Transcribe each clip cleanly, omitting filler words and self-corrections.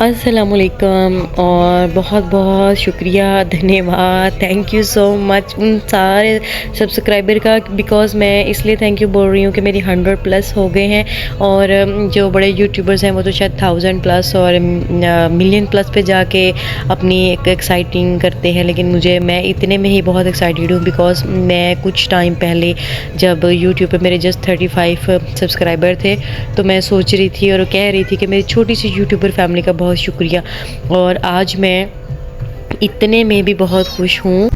अस्सलामुअलैकुम और बहुत बहुत शुक्रिया, धन्यवाद, थैंक यू सो मच उन सारे सब्सक्राइबर का। बिकॉज़ मैं इसलिए थैंक यू बोल रही हूँ कि मेरी 100 प्लस हो गए हैं। और जो बड़े यूट्यूबर्स हैं वो तो शायद 1000 प्लस और मिलियन प्लस पे जाके अपनी एक एक्साइटिंग करते हैं, लेकिन मैं इतने में ही बहुत एक्साइटेड हूँ। बिकॉज़ मैं कुछ टाइम पहले जब यूट्यूब पे मेरे जस्ट 35 सब्सक्राइबर थे, तो मैं सोच रही थी और कह रही थी कि मेरी छोटी सी यूट्यूबर फैमिली का बहुत शुक्रिया। और आज मैं इतने में भी बहुत खुश हूँ।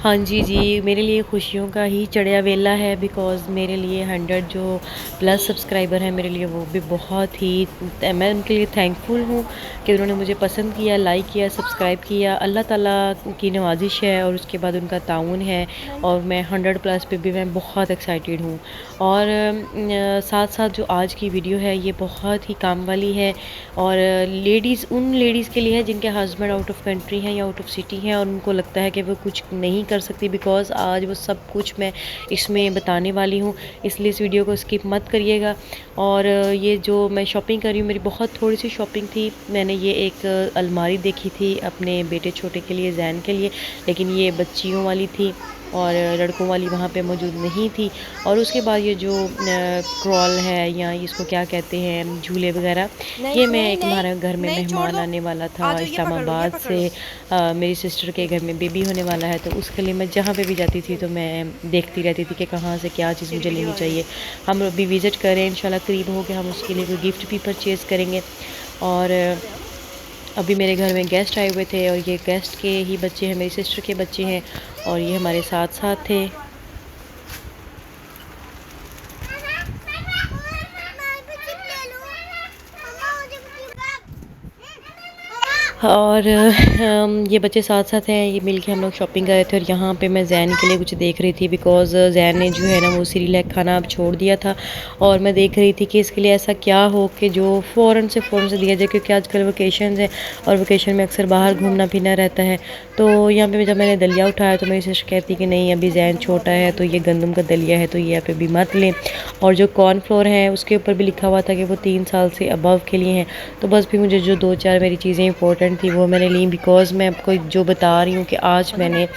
हाँ जी, जी, मेरे लिए खुशियों का ही चढ़िया वेला है। बिकॉज़ मेरे लिए 100 जो प्लस सब्सक्राइबर हैं, मेरे लिए वो भी बहुत ही, मैं उनके लिए थैंकफुल हूँ कि उन्होंने मुझे पसंद किया, लाइक किया, सब्सक्राइब किया। अल्लाह ताला की नवाज़िश है और उसके बाद उनका ताउन है। और मैं 100 प्लस पे भी मैं बहुत एक्साइटेड हूँ। और साथ-साथ जो आज की वीडियो है ये बहुत ही काम वाली है। और उन लेडीज़ के लिए है जिनके हस्बैंड आउट ऑफ कंट्री हैं या आउट ऑफ सिटी हैं और उनको लगता है कि वो कुछ नहीं कर सकती। बिकॉज़ आज वो सब कुछ मैं इसमें बताने वाली हूँ, इसलिए इस वीडियो को स्किप मत करिएगा। और ये जो मैं शॉपिंग कर रही हूँ, मेरी बहुत थोड़ी सी शॉपिंग थी। मैंने ये एक अलमारी देखी थी अपने बेटे छोटे के लिए, ज़ैन के लिए, लेकिन ये बच्चियों वाली थी और लड़कों वाली वहाँ पे मौजूद नहीं थी। और उसके बाद ये जो क्रॉल है या इसको क्या कहते हैं, झूले वगैरह, ये मैं एक हमारे घर में मेहमान आने वाला था इस्लामाबाद से। मेरी सिस्टर के घर में बेबी होने वाला है, तो उसके लिए मैं जहाँ पे भी जाती थी तो मैं देखती रहती थी कि कहाँ से क्या चीज़ मुझे लेनी चाहिए। हम अभी विज़िट करें इंशाल्लाह, करीब हो के हम उसके लिए कोई गिफ्ट भी परचेज़ करेंगे। और अभी मेरे घर में गेस्ट आए हुए थे और ये गेस्ट के ही बच्चे हैं, मेरी सिस्टर के बच्चे हैं और ये हमारे साथ साथ थे। और ये बच्चे साथ साथ हैं, ये मिलके हम लोग शॉपिंग कर रहे थे। और यहाँ पे मैं ज़ैन के लिए कुछ देख रही थी, बिकॉज़ ज़ैन ने जो है ना वो सेरेलैक खाना अब छोड़ दिया था। और मैं देख रही थी कि इसके लिए ऐसा क्या हो कि जो फ़ौरन से दिया जाए, क्योंकि आजकल वेकेशंस हैं और वेकेशन में अक्सर बाहर घूमना फिरना रहता है। तो यहाँ पे जब मैंने दलिया उठाया तो मेरी सिस्टर कहती कि नहीं, अभी ज़ैन छोटा है तो ये गंदम का दलिया है तो ये आप अभी मत लें। और जो कॉर्नफ्लोर है उसके ऊपर भी लिखा हुआ था कि वो 3 साल से अबव के लिए हैं। तो बस भी मुझे जो 2-4 मेरी चीज़ें इंपॉर्टेंट थी वो मैंने ली। बिकॉज़ मैं आपको जो बता रही हूँ कि आज मैंने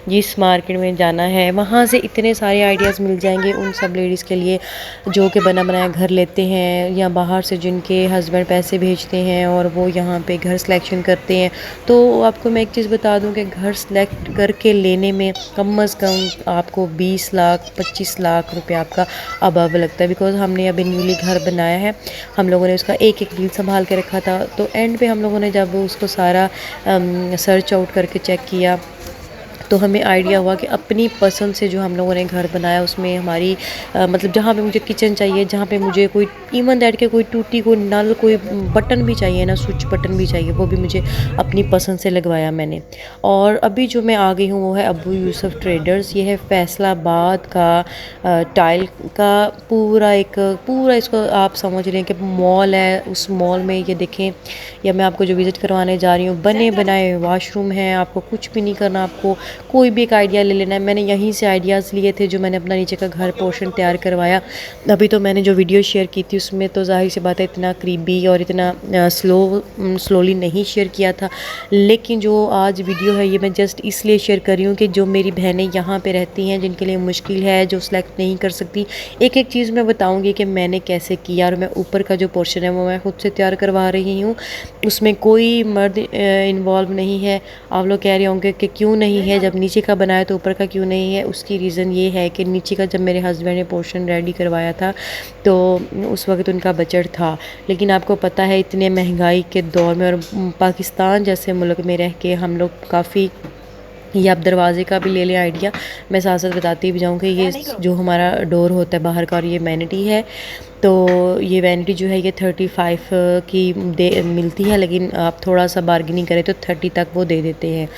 जिस मार्केट में जाना है वहाँ से इतने सारे आइडियाज़ मिल जाएंगे उन सब लेडीज़ के लिए जो कि बना बनाया घर लेते हैं या बाहर से जिनके हस्बैंड पैसे भेजते हैं और वो यहाँ पे घर सिलेक्शन करते हैं। तो आपको मैं एक चीज़ बता दूँ कि घर सिलेक्ट करके लेने में कम अज़ कम आपको 20 लाख 25 लाख रुपए आपका अबव लगता है। बिकॉज़ हमने अभी न्यूली घर बनाया है, हम लोगों ने उसका एक एक बिल संभाल के रखा था। तो एंड पे हम लोगों ने जब उसको सारा सर्च आउट करके चेक किया तो हमें आइडिया हुआ कि अपनी पसंद से जो हम लोगों ने घर बनाया उसमें हमारी मतलब जहाँ पे मुझे किचन चाहिए, जहाँ पे मुझे कोई इवन दैट के कोई टूटी कोई नल कोई बटन भी चाहिए ना, स्विच बटन भी चाहिए, वो भी मुझे अपनी पसंद से लगवाया मैंने। और अभी जो मैं आ गई हूँ वो है अबू यूसुफ ट्रेडर्स। ये है फैसलाबाद का टाइल का पूरा इसको आप समझ रहे हैं कि मॉल है। उस मॉल में ये देखें, या मैं आपको जो विज़िट करवाने जा रही हूँ, बने बनाए वॉशरूम हैं। आपको कुछ भी नहीं करना, आपको कोई भी एक आइडिया ले लेना है। मैंने यहीं से आइडियाज़ लिए थे जो मैंने अपना नीचे का घर पोर्शन तैयार करवाया। अभी तो मैंने जो वीडियो शेयर की थी उसमें तो ज़ाहिर सी बात है इतना करीबी और इतना स्लोली नहीं शेयर किया था। लेकिन जो आज वीडियो है ये मैं जस्ट इसलिए शेयर कर रही हूँ कि जो मेरी बहनें यहाँ पे रहती हैं, जिनके लिए मुश्किल है, जो सेलेक्ट नहीं कर सकती, एक एक चीज़ मैं बताऊँगी कि मैंने कैसे किया। और मैं ऊपर का जो पोर्शन है वो मैं खुद से तैयार करवा रही हूँ, उसमें कोई मर्द इन्वॉल्व नहीं है। आप लोग कह रहे होंगे कि क्यों नहीं है, जब नीचे का बनाया तो ऊपर का क्यों नहीं है। उसकी रीज़न ये है कि नीचे का जब मेरे हस्बैंड ने पोर्शन रेडी करवाया था तो उस वक्त उनका बजट था। लेकिन आपको पता है इतने महंगाई के दौर में और पाकिस्तान जैसे मुल्क में रह के हम लोग काफ़ी, ये आप दरवाजे का भी ले लें आइडिया, मैं साथ साथ बताती भी जाऊँ कि ये जो हमारा डोर होता है बाहर का और ये मैनिटी है, तो ये वैनिटी जो है ये 35 की दे मिलती है, लेकिन आप थोड़ा सा बार्गेनिंग करें तो 30 तक वो दे देते हैं।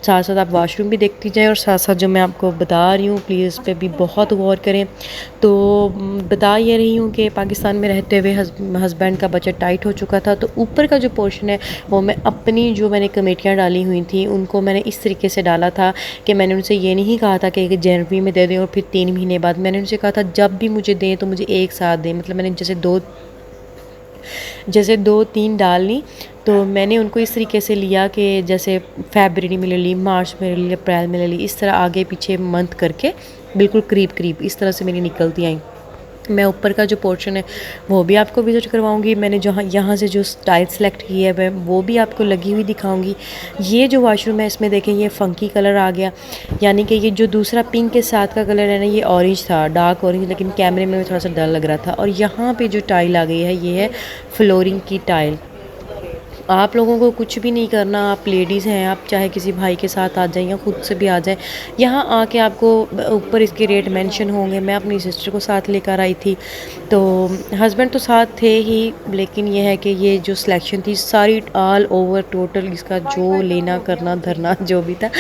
साथ साथ आप वॉशरूम भी देखती जाएं और साथ साथ जो मैं आपको बता रही हूँ प्लीज़ इस पर भी बहुत गौर करें। तो बता ये रही हूँ कि पाकिस्तान में रहते हुए हस्बैंड का बजट टाइट हो चुका था, तो ऊपर का जो पोर्शन है वो मैं अपनी जो मैंने कमेटियाँ डाली हुई थी उनको मैंने इस तरीके से डाला था कि मैंने उनसे ये नहीं कहा था कि जनवरी में दे दें और फिर 3 महीने बाद। मैंने उनसे कहा था जब भी मुझे दें तो मुझे एक साथ दें। मतलब मैंने जैसे 2-3 डाल ली, तो मैंने उनको इस तरीके से लिया कि जैसे फरवरी में ले ली, मार्च में ले ली, अप्रैल में ले ली, इस तरह आगे पीछे मंथ करके बिल्कुल करीब करीब इस तरह से मेरी निकलती आई। मैं ऊपर का जो पोर्शन है वो भी आपको विज़िट करवाऊंगी। मैंने जहाँ यहाँ से जो स्टाइल सेलेक्ट की है मैं वो भी आपको लगी हुई दिखाऊंगी। ये जो वॉशरूम है इसमें देखें ये फ़ंकी कलर आ गया, यानी कि ये जो दूसरा पिंक के साथ का कलर है ना ये ऑरेंज था, डार्क ऑरेंज, लेकिन कैमरे में थोड़ा सा डर लग रहा था। और यहाँ पे जो टाइल आ गई है ये है फ्लोरिंग की टाइल। आप लोगों को कुछ भी नहीं करना, आप लेडीज़ हैं, आप चाहे किसी भाई के साथ आ जाएं या ख़ुद से भी आ जाएं। यहाँ आके आपको ऊपर इसके रेट मेंशन होंगे। मैं अपनी सिस्टर को साथ लेकर आई थी, तो हस्बैंड तो साथ थे ही, लेकिन ये है कि ये जो सिलेक्शन थी सारी ऑल ओवर टोटल इसका जो लेना करना धरना जो भी था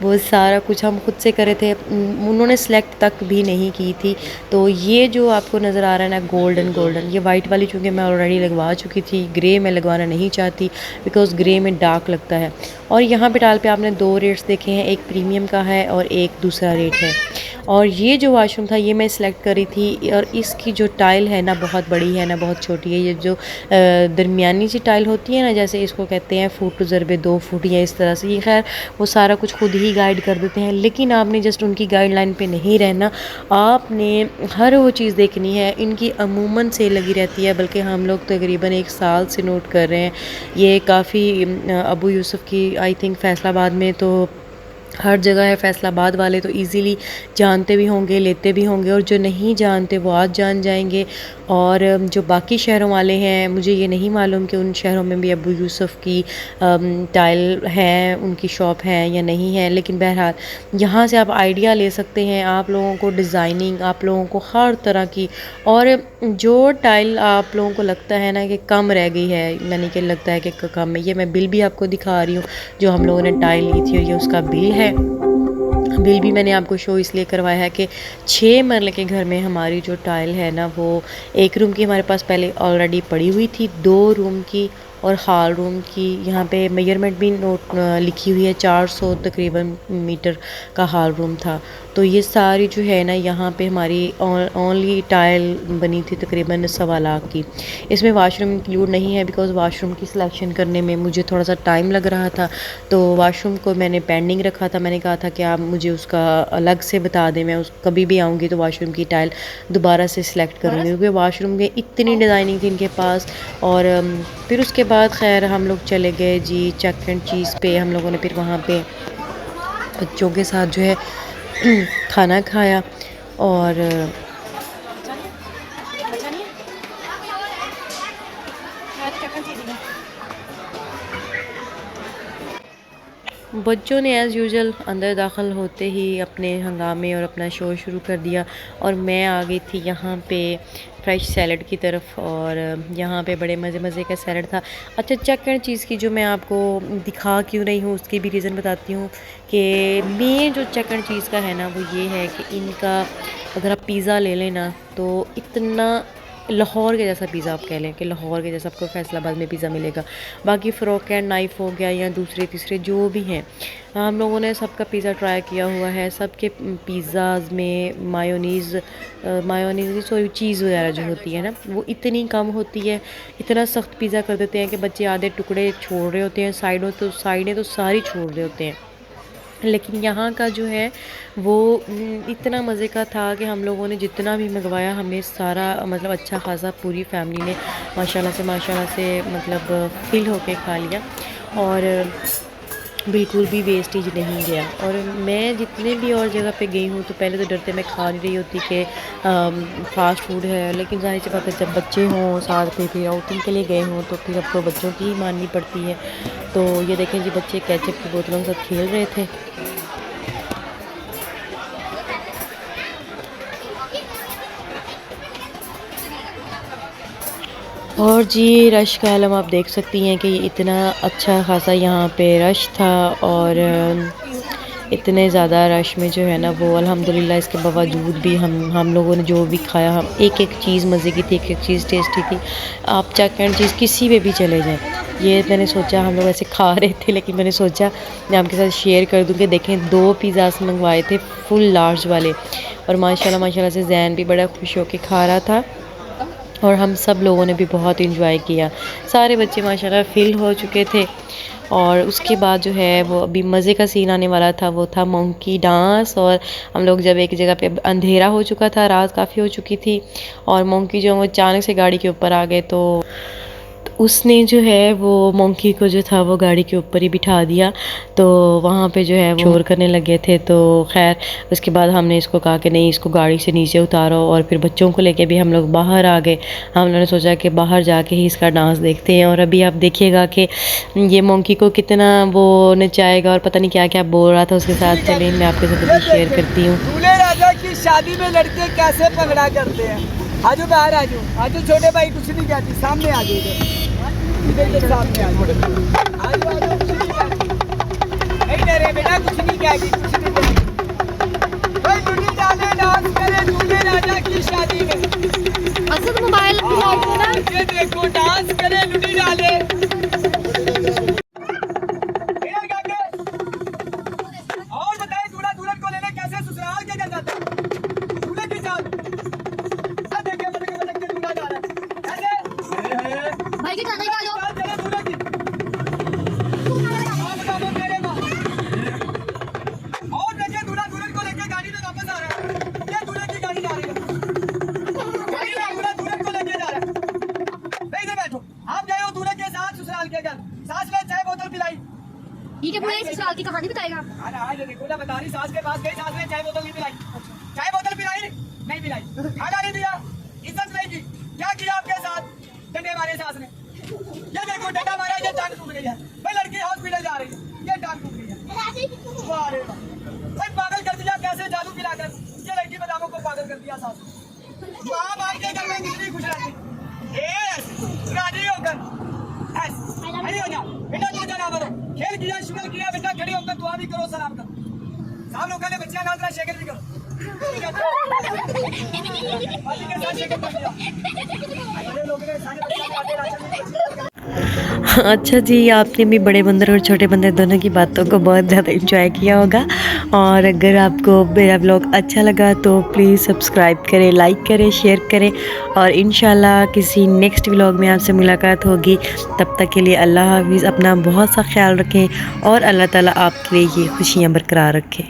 वो सारा कुछ हम खुद से करे थे। उन्होंने सेलेक्ट तक भी नहीं की थी। तो ये जो आपको नज़र आ रहा है ना गोल्डन, ये वाइट वाली चूँकि मैं ऑलरेडी लगवा चुकी थी, ग्रे में लगवाना नहीं चाहती बिकॉज़ ग्रे में डार्क लगता है। और यहाँ पे टाइल पे आपने 2 रेट्स देखे हैं, एक प्रीमियम का है और एक दूसरा रेट है। और ये जो वॉशरूम था ये मैं सिलेक्ट करी थी, और इसकी जो टाइल है ना बहुत बड़ी है ना बहुत छोटी है। ये जो दरमियानी सी टाइल होती है ना, जैसे इसको कहते हैं फुट टू ज़रबे 2 फुट या इस तरह से, ये खैर वो सारा कुछ खुद ही गाइड कर देते हैं, लेकिन आपने जस्ट उनकी गाइडलाइन पे नहीं रहना, आपने हर वो चीज़ देखनी है। इनकी अमूमन सेल लगी रहती है, बल्कि हम लोग तकरीबन 1 साल से नोट कर रहे हैं। ये काफ़ी अबू यूसुफ की आई थिंक फैसलाबाद में तो हर जगह है। फैसलाबाद वाले तो इजीली जानते भी होंगे, लेते भी होंगे, और जो नहीं जानते वो आज जान जाएंगे। और जो बाकी शहरों वाले हैं मुझे ये नहीं मालूम कि उन शहरों में भी अबू यूसुफ की टाइल है, उनकी शॉप है या नहीं है, लेकिन बहरहाल यहाँ से आप आइडिया ले सकते हैं। आप लोगों को डिज़ाइनिंग, आप लोगों को हर तरह की, और जो टाइल आप लोगों को लगता है ना कि कम रह गई है, यानी कि लगता है कि कम है, ये मैं बिल भी आपको दिखा रही हूँ जो हम लोगों ने टाइल ली थी, और ये उसका बिल है। बिल भी मैंने आपको शो इसलिए करवाया है कि 6 मरले के घर में हमारी जो टाइल है ना वो 1 रूम की हमारे पास पहले ऑलरेडी पड़ी हुई थी, 2 रूम की और हॉल रूम की। यहाँ पे मेजरमेंट भी नोट लिखी हुई है, 400 तकरीबन मीटर का हॉल रूम था। तो ये सारी जो है ना यहाँ पे हमारी ओनली टाइल बनी थी तकरीबन 1.25 लाख की। इसमें वाशरूम इंक्लूड नहीं है बिकॉज़ वाशरूम की सिलेक्शन करने में मुझे थोड़ा सा टाइम लग रहा था, तो वाशरूम को मैंने पेंडिंग रखा था। मैंने कहा था कि आप मुझे उसका अलग से बता दें, मैं उस कभी भी आऊँगी तो वाशरूम की टाइल दोबारा से सिलेक्ट करूँगी, क्योंकि वाशरूम में इतनी डिज़ाइनिंग थी इनके पास। और फिर उसके बाद खैर हम लोग चले गए जी चक एंड चीज़ पे। हम लोगों ने फिर वहाँ पे बच्चों के साथ जो है खाना खाया, और बच्चों ने एज़ यूजुअल अंदर दाखिल होते ही अपने हंगामे और अपना शो शुरू कर दिया, और मैं आ गई थी यहाँ पे फ्रेश सैलड की तरफ। और यहाँ पे बड़े मज़े मज़े का सैलड था। अच्छा, चक एंड चीज़ की जो मैं आपको दिखा क्यों रही हूँ उसकी भी रीज़न बताती हूँ कि मेन जो चक एंड चीज़ का है ना वो ये है कि इनका अगर आप पिज़्ज़ा ले लें ना तो इतना लाहौर के जैसा पिज़्ज़ा आप कह लें कि लाहौर के जैसा आपको फैसलाबाद में पिज़्ज़ा मिलेगा। बाकी फ़्रोक एंड नाइफ़ हो गया या दूसरे तीसरे जो भी हैं, हम लोगों ने सबका पिज़्ज़ा ट्राई किया हुआ है। सबके पिज़्ज़ाज़ में मायोनीज़ सॉरी चीज़ वगैरह जो होती है ना वो इतनी कम होती है, इतना सख्त पिज़्ज़ा कर देते हैं कि बच्चे आधे टुकड़े छोड़ रहे होते हैं, साइडें तो सारी छोड़ रहे होते हैं। लेकिन यहाँ का जो है वो इतना मज़े का था कि हम लोगों ने जितना भी मंगवाया हमें सारा मतलब अच्छा खासा पूरी फैमिली ने माशाल्लाह से मतलब फिल होके खा लिया, और बिल्कुल भी वेस्टेज नहीं गया। और मैं जितने भी और जगह पे गई हूँ तो पहले तो डरते मैं खा नहीं रही होती कि फ़ास्ट फूड है, लेकिन ज़ाहिर सी बात है जब बच्चे हों साथ में फिर आउटिंग के लिए गए हों तो फिर अब तो बच्चों की ही माननी पड़ती है। तो ये देखें जी बच्चे केचप की बोतलों के साथ खेल रहे थे। और जी रश का आलम आप देख सकती हैं कि इतना अच्छा खासा यहाँ पे रश था। और इतने ज़्यादा रश में जो है ना वो अल्हम्दुलिल्लाह इसके बावजूद भी हम लोगों ने जो भी खाया, हम एक एक चीज़ मज़े की थी, एक एक चीज़ टेस्टी थी। आप चेक एंड चीज़ किसी पे भी चले जाएं, ये मैंने सोचा, हम लोग ऐसे खा रहे थे लेकिन मैंने सोचा मैं आपके साथ शेयर कर दूँ कि देखें 2 पिज़्ज़ास मंगवाए थे फुल लार्ज वाले। और माशाल्लाह माशाल्लाह से ज़ैन भी बड़ा खुश होकर खा रहा था और हम सब लोगों ने भी बहुत इंजॉय किया। सारे बच्चे माशाल्लाह फ़िल हो चुके थे। और उसके बाद जो है वो अभी मज़े का सीन आने वाला था, वो था मंकी डांस। और हम लोग जब एक जगह पे अंधेरा हो चुका था, रात काफ़ी हो चुकी थी और मंकी जो वो अचानक से गाड़ी के ऊपर आ गए, तो उसने जो है वो मंकी को जो था वो गाड़ी के ऊपर ही बिठा दिया। तो वहाँ पे जो है वो शोर करने लगे थे। तो खैर उसके बाद हमने इसको कहा कि नहीं, इसको गाड़ी से नीचे उतारो। और फिर बच्चों को लेके भी हम लोग बाहर आ गए। हम लोगों ने सोचा कि बाहर जाके ही इसका डांस देखते हैं। और अभी आप देखिएगा कि ये मंकी को कितना वो नचाएगा और पता नहीं क्या क्या बोल रहा था उसके साथ। चलिए मैं आपके साथ अभी शेयर करती हूँ। दूल्हे राजा की शादी में लड़के कैसे पगड़ा करते हैं। आजो बाहर आजो, आजो छोटे भाई, कुछ नहीं कहती, सामने आ जाओ, इधर इधर सामने आ जाओ, आजो आजो, कुछ नहीं कहती, नहीं डरे बेटा, कुछ नहीं कहेगी, कुछ नहीं कहेगी। कोई दूल्हे जाने डांस करे दूल्हे राजा की शादी में। असद मोबाइल की लाइट में ना ये देखो डांस करे लुटी डाले। और बताइए दूल्हा दुल्हन को लेने कैसे ससुराल के जाता है दूल्हे के साथ। देखिए बड़े के दूल्हा जा रहा है ऐसे भाई के जाना ही आ जाओ। चले दूल्हे की आप बताओ मेरे मां। और देखिए दूल्हा दुल्हन को लेके गाड़ी में वापस आ रहा है। ये दूल्हे की गाड़ी जा रही है, दूल्हा दुल्हन को लेके जा रहा है। इधर बैठो, आप गए हो दूल्हे के साथ ससुराल के घर, सास ने चाय बोतल पिलाई। ठीक है, पूरे ससुराल की कहानी बताएगा। अरे आज देखो ना, बता रही सास के पास गई, सास ने चाय बोतल नहीं पिलाई। चाय बोतल पिलाई नहीं पिलाई, खाना नहीं दिया, इज्जत नहीं की। क्या किया आपके साथ? डंडे मारे सास ने। ये देखो डंडा मारा, ये टांग टूट गई है। भाई लड़की हॉस्पिटल जा रही है, ये टांग टूट गई है। वाह रे वाह, भाई पागल कर दिया कैसे जादू पिलाकर। ये लड़की बदामों को पागल कर दिया सास ने। माँ बाप के घर में कितनी खुश रहती, राजी होकर खड़ी हो जा बेटा, तू जना बनो। खेल किया, शुगर किया बेटा, खड़ी होकर दुआ भी करो, सलाम करो। साहब लोगों ने बच्चियां नाच रहा, शेकर भी करो। बाकी के साथ शेकर कर दिया। बड़े लोगों ने सारे बच्चों को आगे राशन। अच्छा जी, आपने भी बड़े बंदर और छोटे बंदर दोनों की बातों को बहुत ज़्यादा एंजॉय किया होगा। और अगर आपको मेरा व्लॉग अच्छा लगा तो प्लीज़ सब्सक्राइब करें, लाइक करें, शेयर करें। और इंशाल्लाह किसी नेक्स्ट व्लॉग में आपसे मुलाकात होगी। तब तक के लिए अल्लाह हाफ़िज़, अपना बहुत सा ख्याल रखें और अल्लाह ताला आपके लिए ये खुशियाँ बरकरार रखें।